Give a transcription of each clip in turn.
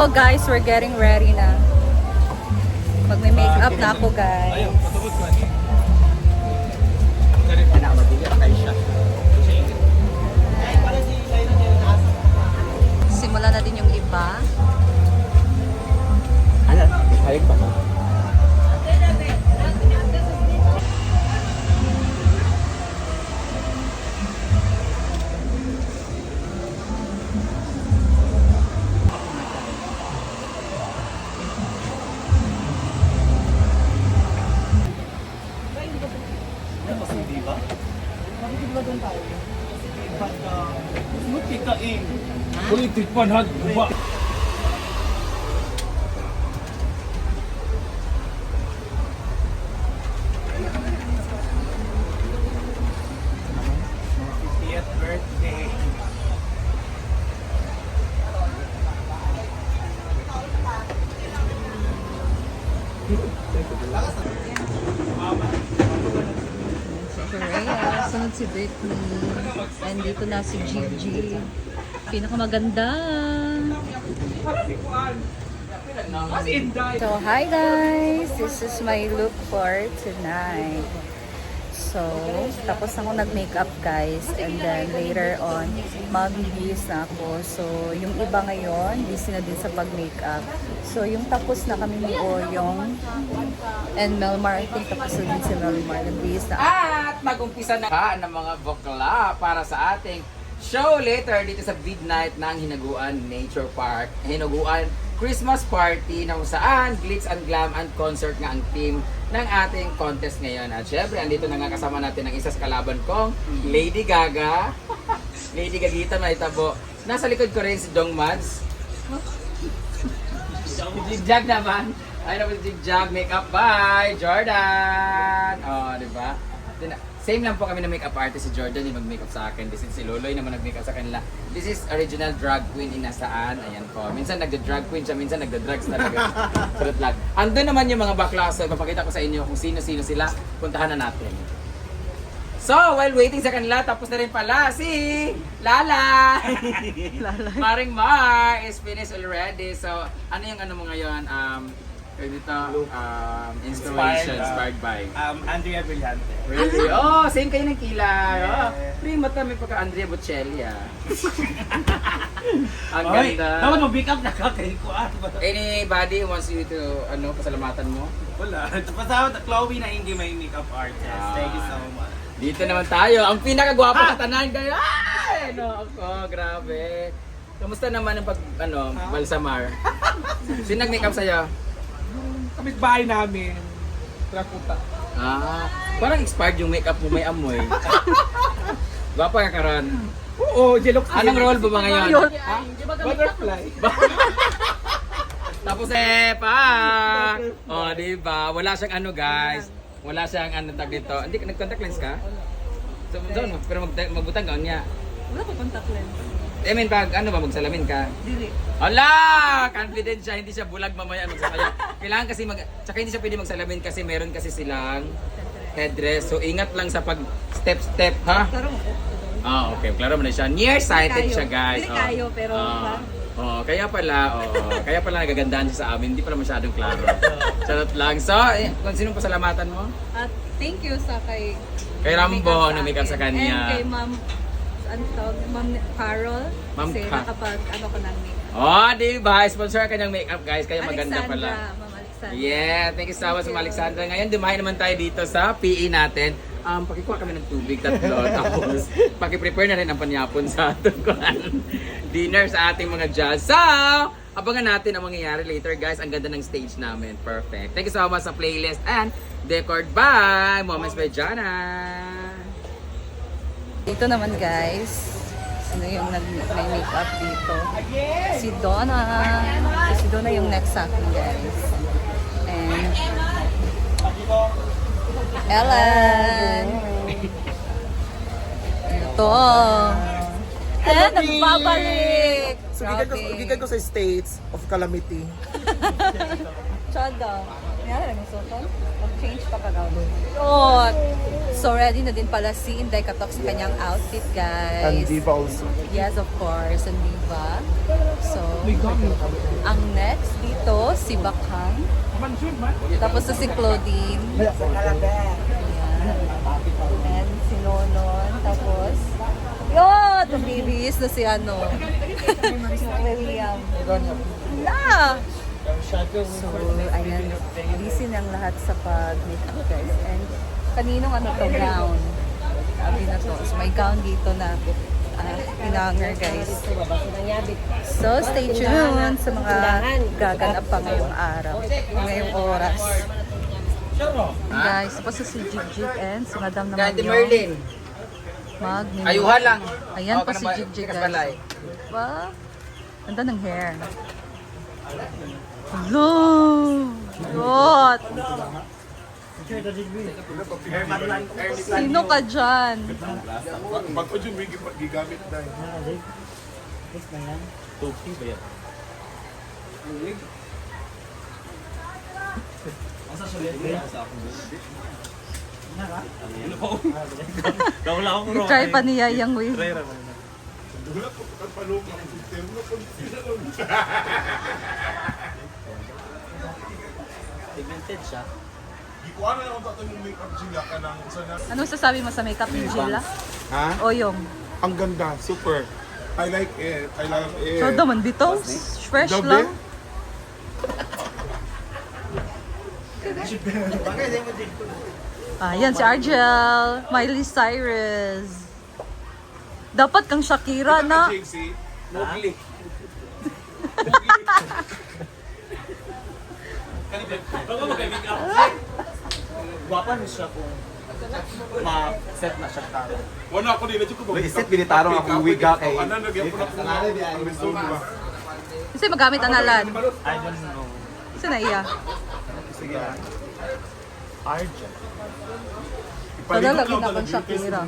So guys, we're getting ready na. Magme-makeup na ako guys. Simula na din yung iba. Hayag pa. Politik panhag ba? Birthday. Si Rhea, sunod si Britney. And dito na si Gigi. Pinakamaganda. So, hi guys! This is my look for tonight. So, tapos ako nag-makeup guys. And then later on, mag-release na ako. So, yung iba ngayon, busy na din sa pag-makeup. So, yung tapos na kami ni Oyong and Melmar. I think tapos na din si Melmar. Nag-release na. At mag-umpisa na ng mga bokla para sa ating show later dito sa midnight ng Hinaguan Nature Park. Hinaguan Christmas Party na kung saan Glitz and Glam and Concert nga ang team ng ating contest ngayon. At syempre, andito na nga kasama natin ang isa sa kalaban kong Lady Gaga. Lady Gagita, may tabo. Nasa likod ko rin si Dong Mads. Jigjag naman. Ay naman si Jigjag. Makeup by Jordan. Oh, di ba? Same lang po kami na makeup artist. Si Jordan yung mag-makeup sa akin. This is si Loloy naman nag-makeup sa kanila. This is original drag queen inasaan. Ayan po. Minsan nagda-drag queen siya, minsan nagda-drugs talaga. Sarot lang. Andun naman yung mga bakla. So, ipapakita ko sa inyo kung sino-sino sila. Puntahan na natin. So, while waiting sa kanila, tapos na rin pala si Lala! Maring Mar is finished already. So, ano yung ano mo ngayon? Dito, inspiration, inspired by Andrea Brillante. Really? Oh, same kayo ng kilay. Oh, prima kami pagka Andrea Bocelli ah. Ang ganda. Dapat mag-pick up na ka kay Kuan. Anybody wants you to, pasalamatan mo? Wala. Pasawat, Chloe na hindi may makeup artist. Thank you so much. Dito naman tayo. Ang pinakagwapo sa tanan kayo. Ay, no, ako, grabe. Kamusta naman ang balsamar? Sino nag-makeup sa'yo? Kapit-bahay namin. Trakuta. Parang expired yung makeup mo, may amoy. Gwapa ka karon. Oo, Jelox. Anong role ba ngayon? Butterfly. Tapos pa. Oh, di ba? Wala siyang guys. Wala siyang tag dito. Hindi ka nag-contact lens ka? So, doon, pero magbutang ka niya. Wala ko contact lens. I mean, pag magsalamin ka? Dili. Ala! Confident siya, hindi siya bulag mamaya magsasaya. Kailangan kasi tsaka hindi siya pwede magsalamin kasi meron kasi silang headdress. So, ingat lang sa pag step, ha? Klaro mo. Okay. Klaro mo na siya. Nearsighted siya, guys. Dili kayo, pero Kaya pala nagagandahan siya sa amin. Hindi pala masyadong klaro. Charot lang. So, kung sinong pasalamatan mo? At thank you sa kay Rambo na makeup sa kanya. And kay Ma'am Carol. Ma'am Kasi Ka- nakapag ko ng makeup. Oh, di ba? Sponsor kanyang makeup, guys. Kaya maganda pala. Ma'am Alexandra. Yeah, thank you so much, Ma'am Alexandra. Ngayon, dumahin naman tayo dito sa PE natin. Pakikuha kami ng tubig, tatlo. Tapos, pakiprepare na rin ang panyapon sa ating dinner sa ating mga jazz. So, abangan natin ang mangyayari later, guys. Ang ganda ng stage namin. Perfect. Thank you so much sa playlist and decored by Moments by Jana. Dito naman guys, sino yung may makeup dito? Si Donna. Si Donna yung next sa akin guys. And Ellen. Ito. Nagbabalik. So, Grabe. gikan ko sa states of calamity. Chada. Yan, may sotol. Mag-change pa kagawin. Oh, so ready na din pala si Inday Katok sa kanyang outfit, guys. And Diva also. Yes, of course. And Diva. So, ang next dito, si Bakang. Tapos na si Claudine. Ayan. And si Nonon. Tapos, yun! Tumibis na si ano. William. Na! So, ayan. Busy ng lahat sa pag-makeup, guys. And kaninong ano to, gown. Sabi na to. So, may gown dito na pinanger, guys. So, stay tuned sa mga gaganap pa ngayong araw. Ngayong oras. Guys, tapos si Jigjig and si Madam naman Gandhi yung Merlin. Ayuhan lang. Ayan Oh, pa si kanama- Jigjig, kanapalay. guys. Ba? Ganda ng hair. Hello! God! Sino ka dyan? Bago yung gigamit na. I-try pa niya yung wave. Wala po ang palong ang sistema po. Pigmented siya. Di ko ano yung tatay mong makeup Gila ka ng isa na. Ano sasabi mo sa makeup ni Gila? Ha? O yung? Ang ganda, super. I like it. I love it. So naman dito? Fresh Gabi? lang? Ayan si Argel, Miley Cyrus. Dapat kang Shakira na. JC. Mowgli. Bago mag-make up. Guwapa niya siya kung ma-set na siya tao. Wala ako din. Uy, isip, binitarong ako wiga kay- Ano, nagyan ko na po. Ang resume ba? Kasi magamit analan. I don't know. Kasi naiya. Sige na. Argent. Wala lagi na kang Shakira.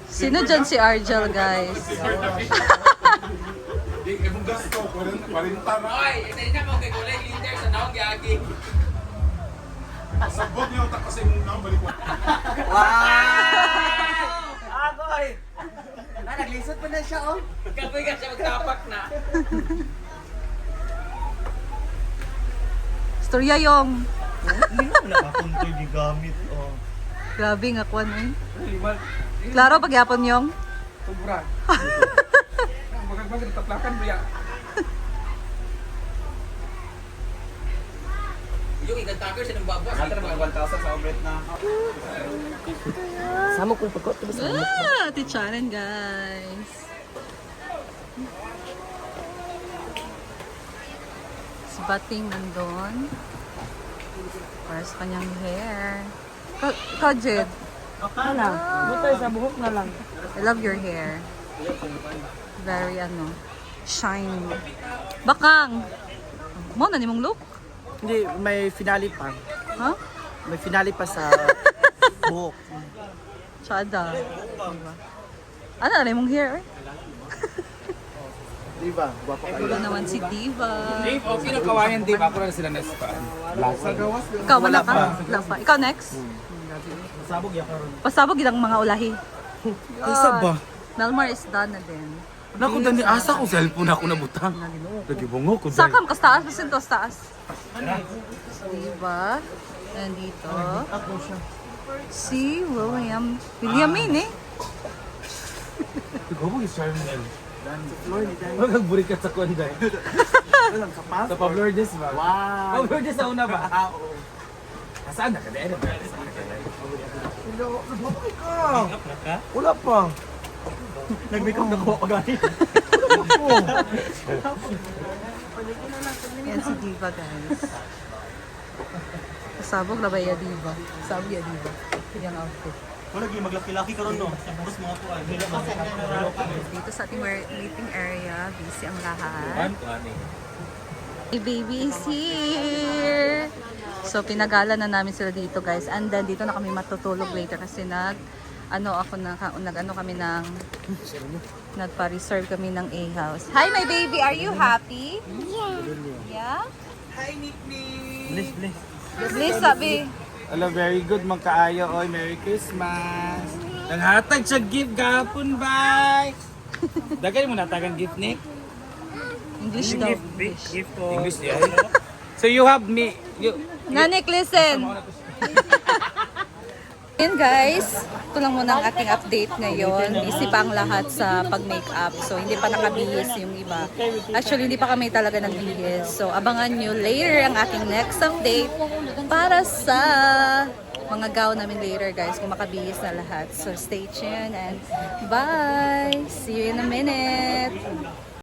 Sino dyan si Argel, guys? Di, ibang gasto. 40 na. Oy, hindi na mo kay kulay leader sa naong gyagi. Sabot niya utak kasi mong nabalik mo. Agoy! Naglisod pa na siya, oh. Kapoy ka siya magtapak na. Storya yung. Hindi ko nakapuntoy di gamit. Oh. Grabe nga kwan eh. Klaro pagyapon yung. Tubra. Bagag-bagag taplakan ba ya? Yung igantaker siya ng babas. Nata mga 1,000 sa obret na. Sama kong pagkot. Tichanen, guys. Si Bating nandun. Para sa kanyang hair. Kajid. Ano? Butay sa buhok na lang. I love your hair. Very ano, shiny. Bakang! Mo na nimong look? Hindi, may finale pa. Ha? May finale pa sa buhok. Chada. Diba? Ano na nimong hair? Diba? Guwapo kayo. Ito naman si Diva. Dave, okay na kawayan, Dave. Ako na sila next pa. Ikaw, wala ka? Wala pa. Ikaw next? Sabog ya karon. Pasabog ilang mga ulahi. Isa ba? Melmar is done na din. Naku, dani asa ko cellphone ako nabutang. Lagi bungo ko. Sakam, kas taas. Basin to, taas. Diba? Nandito. Ako siya. Si William. Williamin eh. Ikaw mo i-Charmel. Huwag kang burikat sa konday. Sa Pablo Ordes ba? Wow! Pablo Ordes sa una ba? Oo. Saan na ka? Hello, nagmamay ka! Wala pa! Nag-makeup na ko agad. Yan si Diva, guys. Pasabog na ba ya Diva? Pasabog ya Diva. Yung outfit. Wala yung maglaki-laki ka ron, no? Tapos mga po, Dito sa ating waiting area, busy ang lahat. My baby is here! So, pinagala na namin sila dito, guys. And then, dito na kami matutulog later kasi nag-ano kami ng nagpa-reserve kami ng A-house. Hi my baby, are you happy? Yeah. Hi, Nick Nick! Bless, bless. Please sabi. Hello, very good. Magkaayo, oy. Merry Christmas. Nanghatag siya gift gapon, bye! Dagay mo natagang gift, Nick? English daw. English niya. So you have me. Nanik, listen. Yun guys, ito lang muna ang ating update ngayon. Busy pa ang lahat sa pag-makeup. So, hindi pa nakabihis yung iba. Actually, hindi pa kami talaga nagbihis. So, abangan nyo later ang ating next update para sa mga gown namin later guys, kung makabihis na lahat. So, stay tuned and bye! See you in a minute!